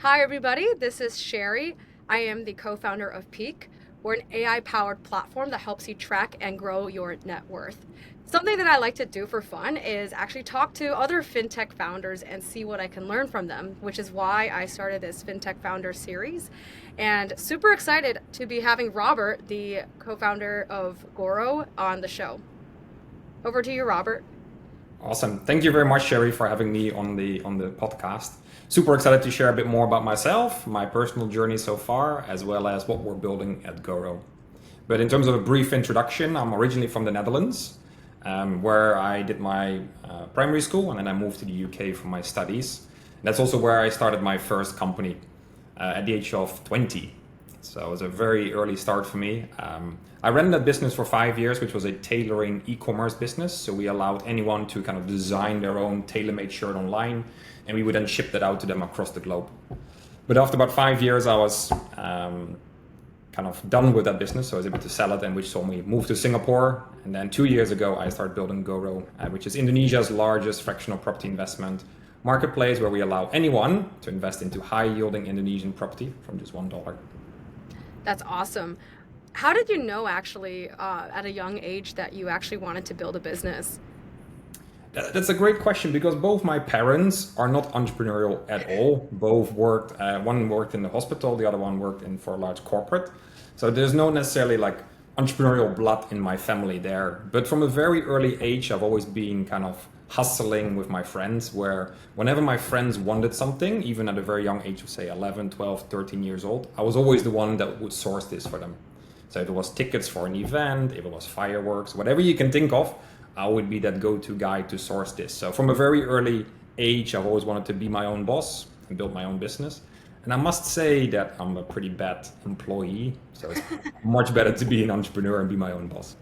Hi, everybody. This is Sherry. I am the co founder of Peak. We're an AI powered platform that helps you track and grow your net worth. Something that I like to do for fun is actually talk to other fintech founders and see what I can learn from them, which is why I started this Fintech Founder Series. And super excited to be having Robert, the co founder of Goro, on the show. Over to you, Robert. Awesome. Thank you very much, Sherry, for having me on the podcast. Super excited to share a bit more about myself, my personal journey so far, as well as what we're building at Goro. But in terms of a brief introduction, I'm originally from the Netherlands, where I did my primary school, and then I moved to the UK for my studies. That's also where I started my first company at the age of 20. So it was a very early start for me. I ran that business for 5 years, which was a tailoring e-commerce business. So we allowed anyone to kind of design their own tailor-made shirt online, and we would then ship that out to them across the globe. But after about 5 years, I was kind of done with that business. So I was able to sell it, and which saw me move to Singapore. And then 2 years ago, I started building Goro, which is Indonesia's largest fractional property investment marketplace, where we allow anyone to invest into high-yielding Indonesian property from just $1. That's awesome. How did you know actually at a young age that you actually wanted to build a business? That's a great question because both my parents are not entrepreneurial at all. Both worked, one worked in the hospital, the other one worked in for a large corporate. So there's no necessarily like entrepreneurial blood in my family there. But from a very early age, I've always been kind of hustling with my friends where whenever my friends wanted something, even at a very young age of say 11, 12, 13 years old, I was always the one that would source this for them. So if it was tickets for an event, if it was fireworks, whatever you can think of, I would be that go-to guy to source this. So from a very early age, I've always wanted to be my own boss and build my own business. And I must say that I'm a pretty bad employee. So it's much better to be an entrepreneur and be my own boss.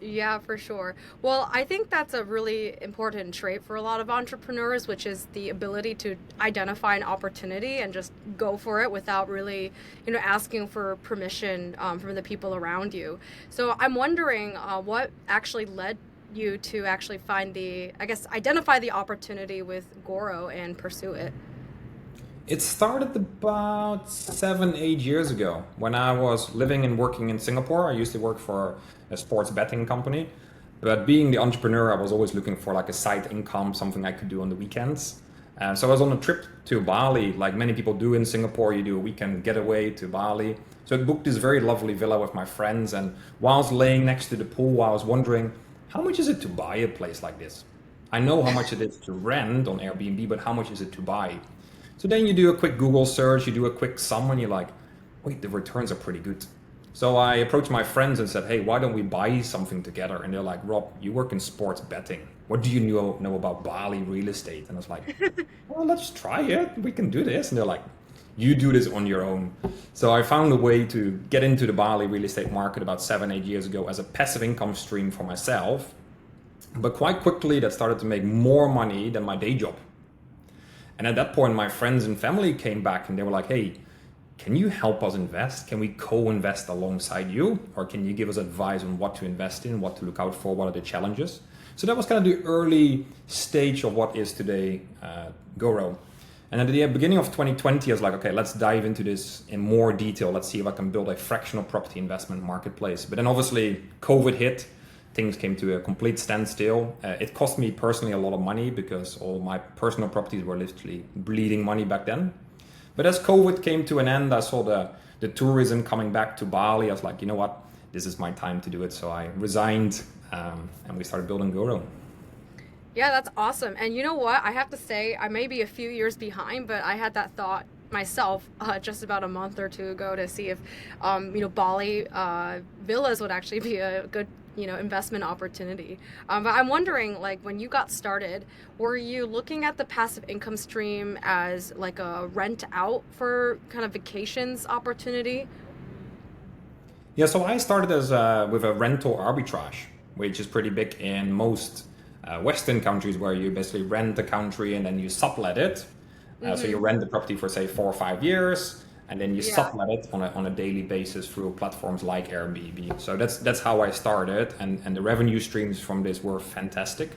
Yeah, for sure. Well, I think that's a really important trait for a lot of entrepreneurs, which is the ability to identify an opportunity and just go for it without really, asking for permission from the people around you. So I'm wondering what actually led you to actually identify the opportunity with Goro and pursue it. It started about 7, 8 years ago when I was living and working in Singapore. I used to work for a sports betting company, but being the entrepreneur, I was always looking for like a side income, something I could do on the weekends. So I was on a trip to Bali, like many people do in Singapore. You do a weekend getaway to Bali. So I booked this very lovely villa with my friends, and while I was laying next to the pool, I was wondering, how much is it to buy a place like this? I know how much it is to rent on Airbnb, but how much is it to buy? So then you do a quick Google search, you do a quick sum, and you're like, wait, the returns are pretty good. So I approached my friends and said, hey, why don't we buy something together? And they're like, Rob, you work in sports betting. What do you know about Bali real estate? And I was like, well, let's try it. We can do this. And they're like, you do this on your own. So I found a way to get into the Bali real estate market about 7, 8 years ago as a passive income stream for myself. But quite quickly, that started to make more money than my day job. And at that point, my friends and family came back and they were like, hey, can you help us invest? Can we co-invest alongside you? Or can you give us advice on what to invest in, what to look out for, what are the challenges? So that was kind of the early stage of what is today Goro. And at the beginning of 2020, I was like, okay, let's dive into this in more detail. Let's see if I can build a fractional property investment marketplace. But then obviously COVID hit, things came to a complete standstill. It cost me personally a lot of money because all my personal properties were literally bleeding money back then. But as COVID came to an end, I saw the tourism coming back to Bali. I was like, you know what, this is my time to do it. So I resigned and we started building Goro. Yeah, that's awesome. And you know what? I have to say, I may be a few years behind, but I had that thought myself just about a month or two ago to see if, Bali villas would actually be a good, investment opportunity. But I'm wondering, like, when you got started, were you looking at the passive income stream as like a rent out for kind of vacations opportunity? Yeah, so I started as with a rental arbitrage, which is pretty big in most Western countries where you basically rent the country and then you sublet it. So you Mm-hmm. rent the property for say 4 or 5 years, and then you Yeah. sublet it on a daily basis through platforms like Airbnb. So that's how I started, and the revenue streams from this were fantastic.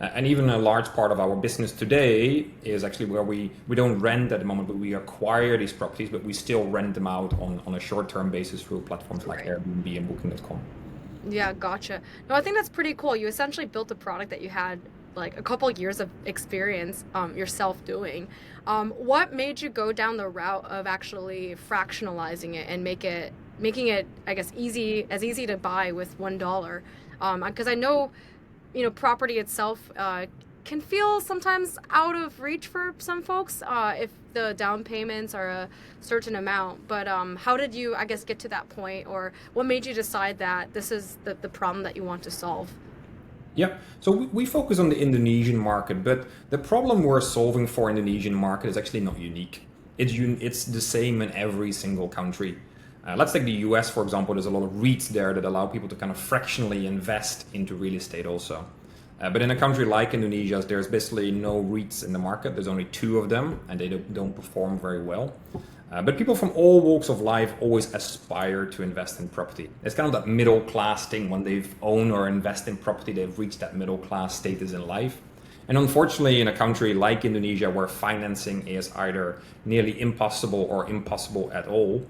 And even a large part of our business today is actually where we don't rent at the moment, but we acquire these properties, but we still rent them out on a short-term basis through platforms like Right. Airbnb and Booking.com. Yeah, gotcha. No, I think that's pretty cool. You essentially built a product that you had like a couple years of experience yourself doing. What made you go down the route of actually fractionalizing it and making it, I guess, easy to buy with $1? Because I know, property itself can feel sometimes out of reach for some folks if the down payments are a certain amount. But how did you, I guess, get to that point, or what made you decide that this is the problem that you want to solve? Yeah, so we focus on the Indonesian market, but the problem we're solving for Indonesian market is actually not unique. It's the same in every single country. Let's take the US, for example. There's a lot of REITs there that allow people to kind of fractionally invest into real estate also. But in a country like Indonesia, there's basically no REITs in the market. There's only two of them, and they don't perform very well. But people from all walks of life always aspire to invest in property. It's kind of that middle class thing. When they've own or invest in property, they've reached that middle class status in life. And unfortunately, in a country like Indonesia, where financing is either nearly impossible or impossible at all,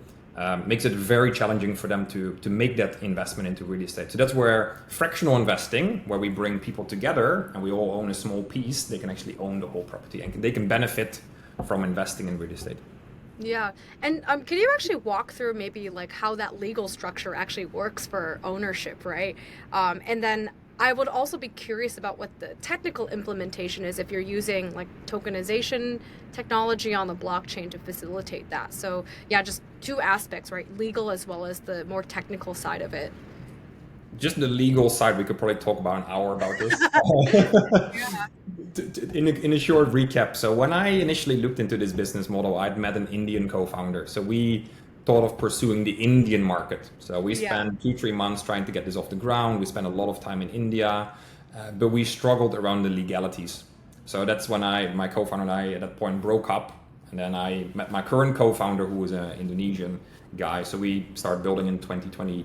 makes it very challenging for them to make that investment into real estate. So that's where fractional investing, where we bring people together and we all own a small piece, they can actually own the whole property and they can benefit from investing in real estate. Yeah. And can you actually walk through maybe like how that legal structure actually works for ownership, right? And then I would also be curious about what the technical implementation is if you're using like tokenization technology on the blockchain to facilitate that. So, yeah, just two aspects, right? Legal as well as the more technical side of it. Just the legal side, we could probably talk about an hour about this. Yeah. In a short recap, so when I initially looked into this business model, I'd met an Indian co-founder. So we thought of pursuing the Indian market. So we Yeah. spent 2, 3 months trying to get this off the ground. We spent a lot of time in India, but we struggled around the legalities. So that's when my co-founder and I at that point broke up. And then I met my current co-founder, who was an Indonesian guy. So we started building in 2020,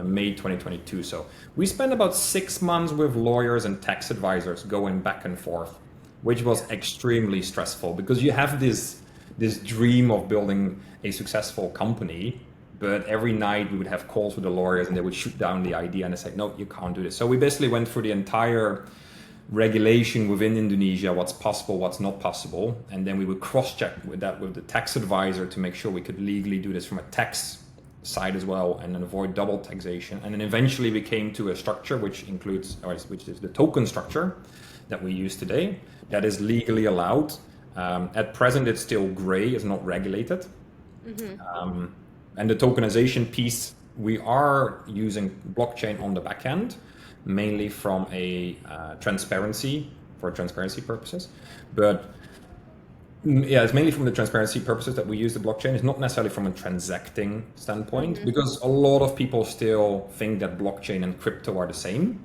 May 2022. So we spent about 6 months with lawyers and tax advisors going back and forth, which was Yeah. extremely stressful because you have this dream of building a successful company, but every night we would have calls with the lawyers and they would shoot down the idea and they say, no, you can't do this. So we basically went through the entire regulation within Indonesia, what's possible, what's not possible, and then we would cross-check with that with the tax advisor to make sure we could legally do this from a tax side as well and then avoid double taxation. And then eventually we came to a structure which which is the token structure that we use today that is legally allowed. At present, it's still gray, it's not regulated. Hmm. And the tokenization piece, we are using blockchain on the back end, mainly from a for transparency purposes. But yeah, it's mainly from the transparency purposes that we use the blockchain. It's not necessarily from a transacting standpoint, Hmm. because a lot of people still think that blockchain and crypto are the same,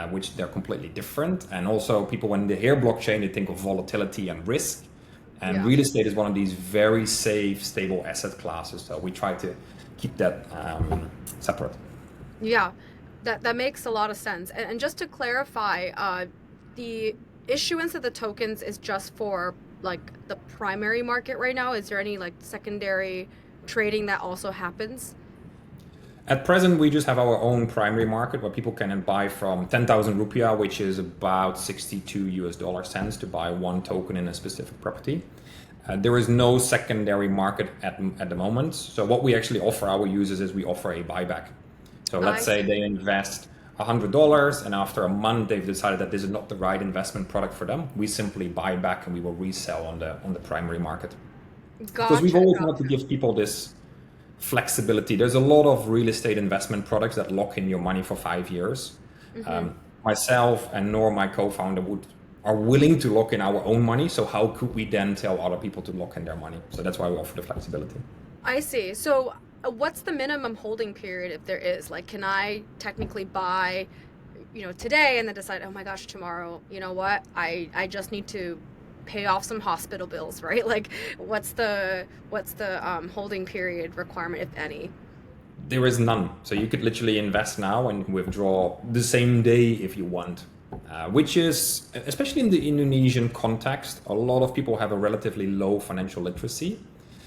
which they're completely different. And also, people, when they hear blockchain, they think of volatility and risk. And Yeah. real estate is one of these very safe, stable asset classes. So we try to keep that separate. Yeah, that makes a lot of sense. And just to clarify, the issuance of the tokens is just for like the primary market right now. Is there any like secondary trading that also happens? At present, we just have our own primary market where people can buy from 10,000 rupiah, which is about 62 US dollar cents, to buy one token in a specific property. There is no secondary market at the moment. So what we actually offer our users is we offer a buyback. So I let's say see. they invest $100 and after a month they've decided that this is not the right investment product for them. We simply buy back and we will resell on the primary market. Because we've Gotcha, always wanted to gotcha. give people this flexibility. There's a lot of real estate investment products that lock in your money for 5 years. Hmm. Myself and Nor, my co-founder, are willing to lock in our own money. So how could we then tell other people to lock in their money? So that's why we offer the flexibility. I see. So, what's the minimum holding period if there is? Like, can I technically buy, today and then decide, oh my gosh, tomorrow, you know what? I just need to pay off some hospital bills, right? Like, what's the holding period requirement, if any? There is none. So you could literally invest now and withdraw the same day if you want. which is, especially in the Indonesian context, a lot of people have a relatively low financial literacy.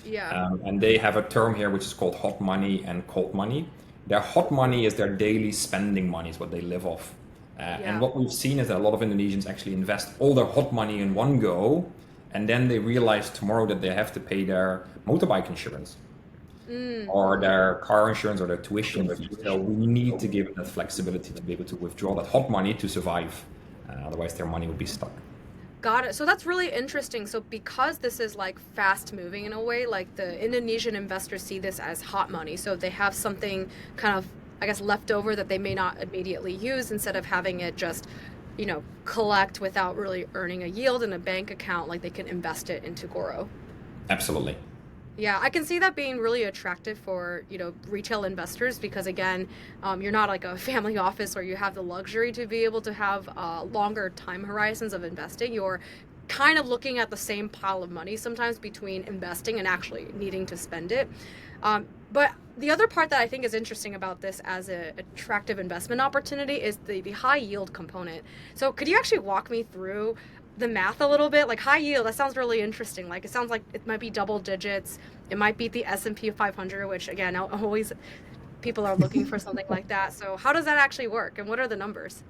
Yeah. And they have a term here which is called hot money and cold money. Their hot money is their daily spending money, is what they live off. And Yeah. what we've seen is that a lot of Indonesians actually invest all their hot money in one go, and then they realize tomorrow that they have to pay their motorbike insurance or their car insurance or their tuition fee. So we need to give them that flexibility to be able to withdraw that hot money to survive. Otherwise, their money would be stuck. Got it. So that's really interesting. So because this is like fast moving in a way, like the Indonesian investors see this as hot money. So they have something kind of, I guess, left over that they may not immediately use instead of having it just, collect without really earning a yield in a bank account, like they can invest it into Goro. Absolutely. Yeah, I can see that being really attractive for, retail investors because again, you're not like a family office or you have the luxury to be able to have longer time horizons of investing. You're kind of looking at the same pile of money sometimes between investing and actually needing to spend it. But the other part that I think is interesting about this as an attractive investment opportunity is the high yield component. So could you actually walk me through the math a little bit? Like high yield, that sounds really interesting. Like it sounds like it might be double digits. It might beat the S&P 500, which again, always people are looking for something like that. So how does that actually work and what are the numbers?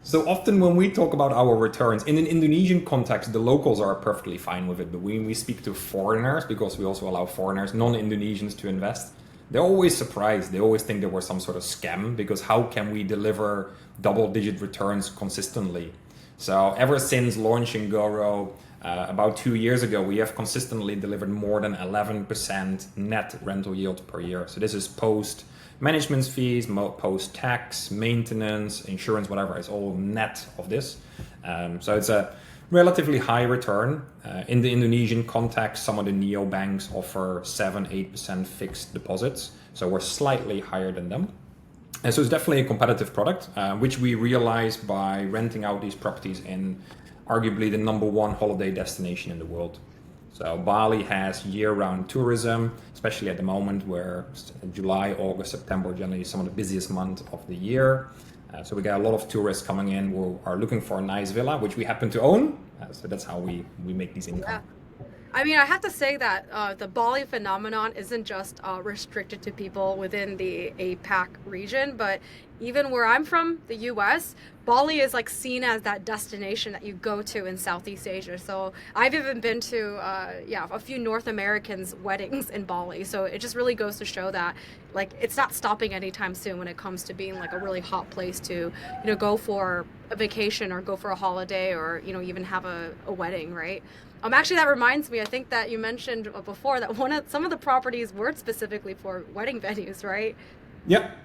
So often when we talk about our returns, in an Indonesian context, the locals are perfectly fine with it. But when we speak to foreigners, because we also allow foreigners, non-Indonesians to invest, they're always surprised. They always think there was some sort of scam because how can we deliver double-digit returns consistently? So ever since launching Goro about 2 years ago, we have consistently delivered more than 11% net rental yield per year. So this is post management fees, post tax, maintenance, insurance, whatever. It's all net of this. So it's a relatively high return. In the Indonesian context, some of the neobanks offer 7-8% fixed deposits. So we're slightly higher than them. And so it's definitely a competitive product, which we realize by renting out these properties in arguably the number one holiday destination in the world. So Bali has year-round tourism, especially at the moment where July, August, September generally some of the busiest months of the year. So we get a lot of tourists coming in who are looking for a nice villa, which we happen to own. So that's how we make these income. Yeah. I mean, I have to say that the Bali phenomenon isn't just restricted to people within the APAC region, but even where I'm from, the US, Bali is like seen as that destination that you go to in Southeast Asia. So I've even been to, a few North Americans' weddings in Bali. So it just really goes to show that like it's not stopping anytime soon when it comes to being like a really hot place to, go for a vacation or go for a holiday or, even have a wedding, right? Actually, that reminds me. I think that you mentioned before that some of the properties were specifically for wedding venues, right? Yep.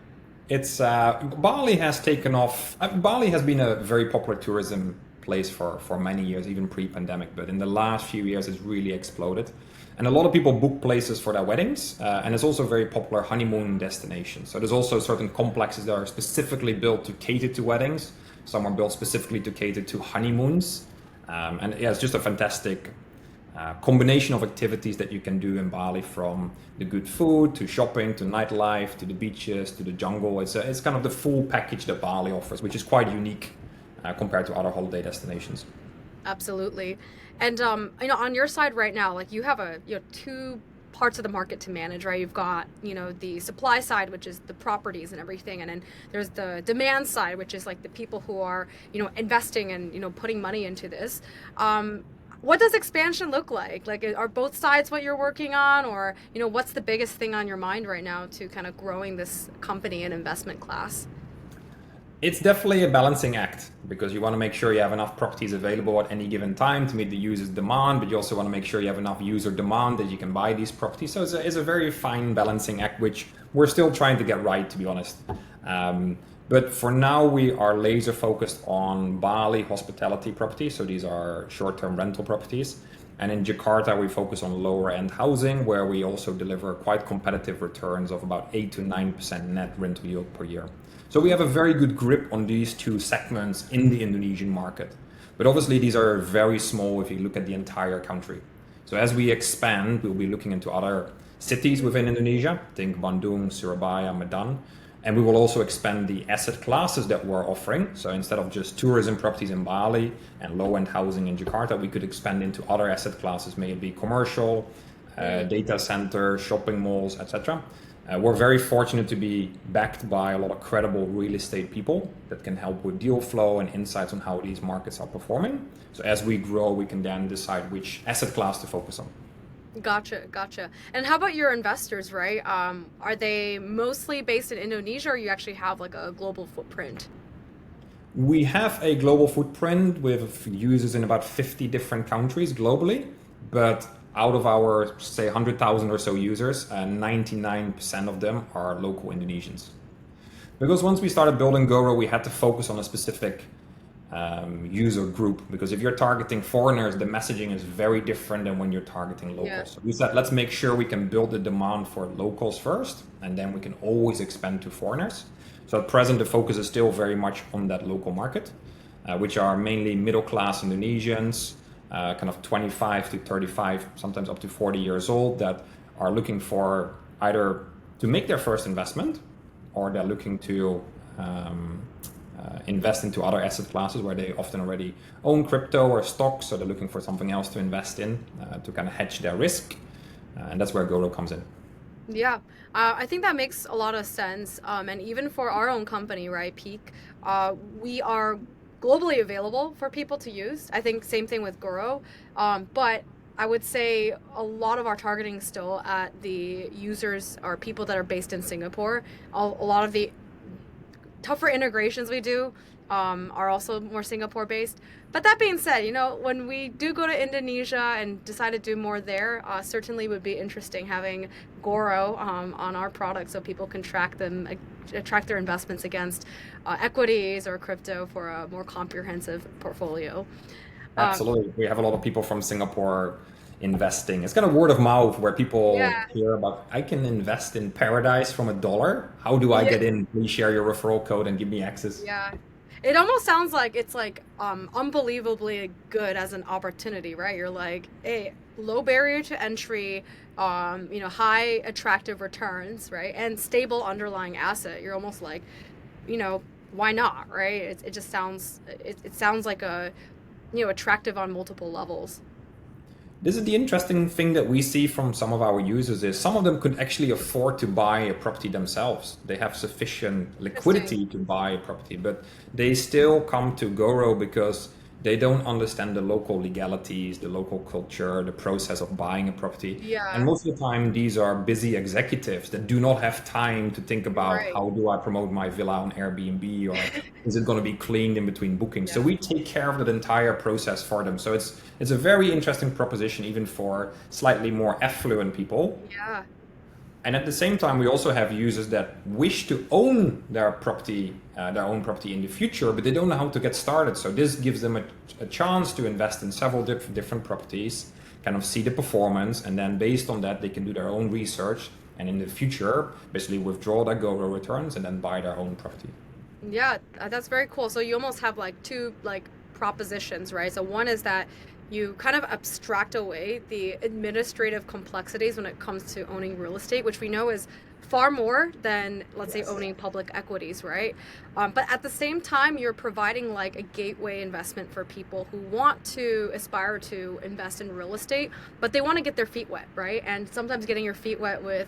It's Bali has taken off. Bali has been a very popular tourism place for many years, even pre-pandemic. But in the last few years, it's really exploded, and a lot of people book places for their weddings. And it's also a very popular honeymoon destination. So there's also certain complexes that are specifically built to cater to weddings. Some are built specifically to cater to honeymoons. And yeah, it's just a fantastic combination of activities that you can do in Bali, from the good food to shopping to nightlife to the beaches to the jungle. It's kind of the full package that Bali offers, which is quite unique compared to other holiday destinations. Absolutely. And on your side right now, like you have two parts of the market to manage, right? You've got, the supply side, which is the properties and everything. And then there's the demand side, which is like the people who are, investing and, putting money into this. What does expansion look like? Like, are both sides what you're working on, or, what's the biggest thing on your mind right now to kind of growing this company and investment class? It's definitely a balancing act because you want to make sure you have enough properties available at any given time to meet the user's demand, but you also want to make sure you have enough user demand that you can buy these properties. So it's a very fine balancing act, which we're still trying to get right, to be honest. But for now, we are laser focused on Bali hospitality properties. So these are short-term rental properties. And in Jakarta, we focus on lower end housing, where we also deliver quite competitive returns of about 8 to 9% net rental yield per year. So we have a very good grip on these two segments in the Indonesian market. But obviously, these are very small if you look at the entire country. So as we expand, we'll be looking into other cities within Indonesia. Think Bandung, Surabaya, Medan. And we will also expand the asset classes that we're offering. So instead of just tourism properties in Bali and low-end housing in Jakarta, we could expand into other asset classes, may it be commercial, data center, shopping malls, etc. We're very fortunate to be backed by a lot of credible real estate people that can help with deal flow and insights on how these markets are performing. So as we grow, we can then decide which asset class to focus on. Gotcha, gotcha. And how about your investors, right? Are they mostly based in Indonesia, or you actually have like a global footprint? We have a global footprint with users in about 50 different countries globally, but out of our, say, 100,000 or so users, 99% of them are local Indonesians. Because once we started building Goro, we had to focus on a specific user group. Because if you're targeting foreigners, the messaging is very different than when you're targeting Yeah. locals. So we said, let's make sure we can build the demand for locals first, and then we can always expand to foreigners. So at present, the focus is still very much on that local market, which are mainly middle-class Indonesians, kind of 25 to 35, sometimes up to 40 years old, that are looking for either to make their first investment, or they're looking to invest into other asset classes where they often already own crypto or stocks, so they're looking for something else to invest in to kind of hedge their risk. And that's where Goro comes in. Yeah, I think that makes a lot of sense. And even for our own company, right, Peak, we are globally available for people to use. I think same thing with Goro. But I would say a lot of our targeting still at the users are people that are based in Singapore. A lot of the tougher integrations we do are also more Singapore based. But that being said, when we do go to Indonesia and decide to do more there, certainly would be interesting having Goro on our product so people can track their investments against equities or crypto for a more comprehensive portfolio. Um, Absolutely. We have a lot of people from Singapore investing. It's kind of word of mouth where yeah, people hear about, I can invest in paradise from $1. How do I yeah, get in? Please share your referral code and give me access. yeah. It almost sounds like it's like unbelievably good as an opportunity, right? You're like, hey, low barrier to entry, high attractive returns, right? And stable underlying asset. You're almost like, you know, why not, right? It just sounds it sounds like a attractive on multiple levels. This is the interesting thing that we see from some of our users is some of them could actually afford to buy a property themselves. They have sufficient Interesting. liquidity to buy a property, but they still come to Goro because they don't understand the local legalities, the local culture, the process of buying a property. And Yeah, most of the time, these are busy executives that do not have time to think about right. how do I promote my villa on Airbnb, or is it going to be cleaned in between bookings? So Yeah. we take care of that entire process for them. So it's a very interesting proposition even for slightly more affluent people. Yeah. And at the same time, we also have users that wish to own their own property in the future, but they don't know how to get started. So this gives them a chance to invest in several different properties, kind of see the performance, and then based on that, they can do their own research, and in the future, basically withdraw their Goro returns and then buy their own property. Yeah, that's very cool. So you almost have like two like propositions, right? So one is that you kind of abstract away the administrative complexities when it comes to owning real estate, which we know is far more than, let's say, Yes. owning public equities, right? But at the same time, you're providing like a gateway investment for people who want to aspire to invest in real estate, but they want to get their feet wet, right? And sometimes getting your feet wet with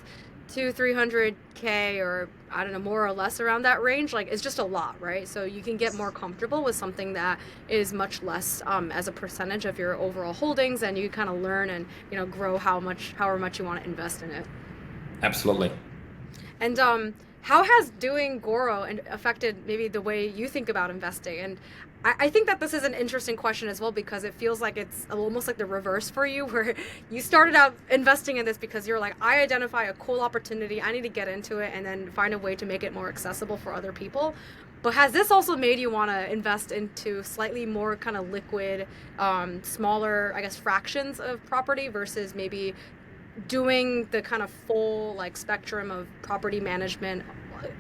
300K, or I don't know, more or less around that range, like it's just a lot, right? So you can get more comfortable with something that is much less as a percentage of your overall holdings, and you kind of learn and grow however much you want to invest in it. Absolutely. And how has doing Goro and affected maybe the way you think about investing? And I think that this is an interesting question as well, because it feels like it's almost like the reverse for you, where you started out investing in this because you're like, I identify a cool opportunity, I need to get into it, and then find a way to make it more accessible for other people. But has this also made you want to invest into slightly more kind of liquid, smaller, I guess, fractions of property versus maybe doing the kind of full like spectrum of property management,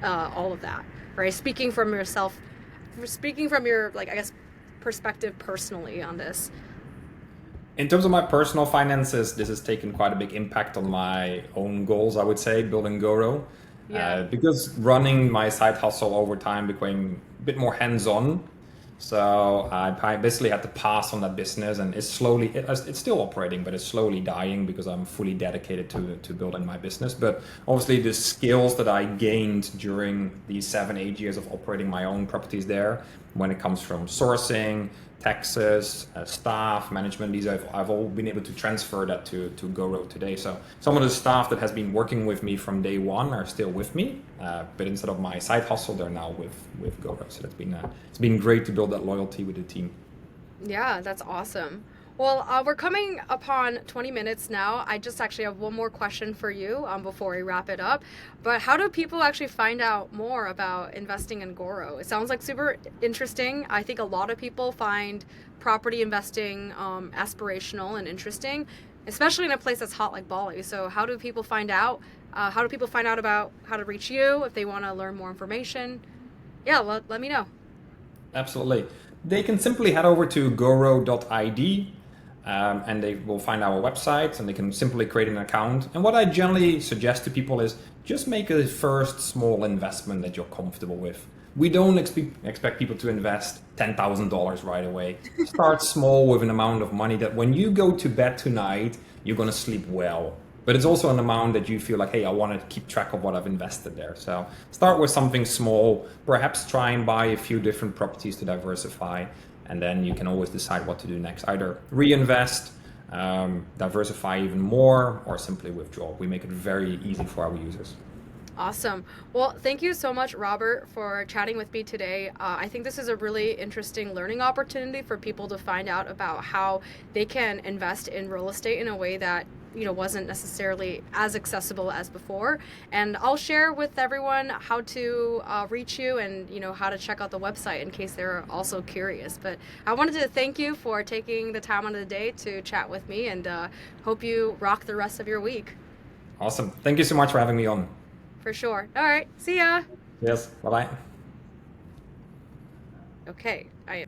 all of that, right? Speaking from your like I guess perspective personally on this. In terms of my personal finances, this has taken quite a big impact on my own goals, I would say, building Goro. Yeah. because running my side hustle over time became a bit more hands-on. So I basically had to pass on that business, and it's still operating, but it's slowly dying because I'm fully dedicated to building my business. But obviously, the skills that I gained during these 7, 8 years of operating my own properties there, when it comes from sourcing, taxes, staff, management, these I've all been able to transfer that to Goro today. So some of the staff that has been working with me from day one are still with me, but instead of my side hustle, they're now with Goro. So it's been great to build that loyalty with the team. Yeah, that's awesome. Well, we're coming upon 20 minutes now. I just actually have one more question for you before we wrap it up. But how do people actually find out more about investing in Goro? It sounds like super interesting. I think a lot of people find property investing aspirational and interesting, especially in a place that's hot like Bali. So how do people find out? How do people find out about how to reach you if they want to learn more information? Yeah, let me know. Absolutely. They can simply head over to goro.id, and they will find our website, and they can simply create an account. And what I generally suggest to people is just make a first small investment that you're comfortable with. We don't expect people to invest $10,000 right away. Start small with an amount of money that when you go to bed tonight, you're going to sleep well. But it's also an amount that you feel like, hey, I want to keep track of what I've invested there. So start with something small, perhaps try and buy a few different properties to diversify, and then you can always decide what to do next. Either reinvest, diversify even more, or simply withdraw. We make it very easy for our users. Awesome. Well, thank you so much, Robert, for chatting with me today. I think this is a really interesting learning opportunity for people to find out about how they can invest in real estate in a way that wasn't necessarily as accessible as before. And I'll share with everyone how to reach you and how to check out the website in case they're also curious. But I wanted to thank you for taking the time out of the day to chat with me, and hope you rock the rest of your week. Awesome. Thank you so much for having me on. For sure. All right. See ya. Yes. Bye bye. Okay. I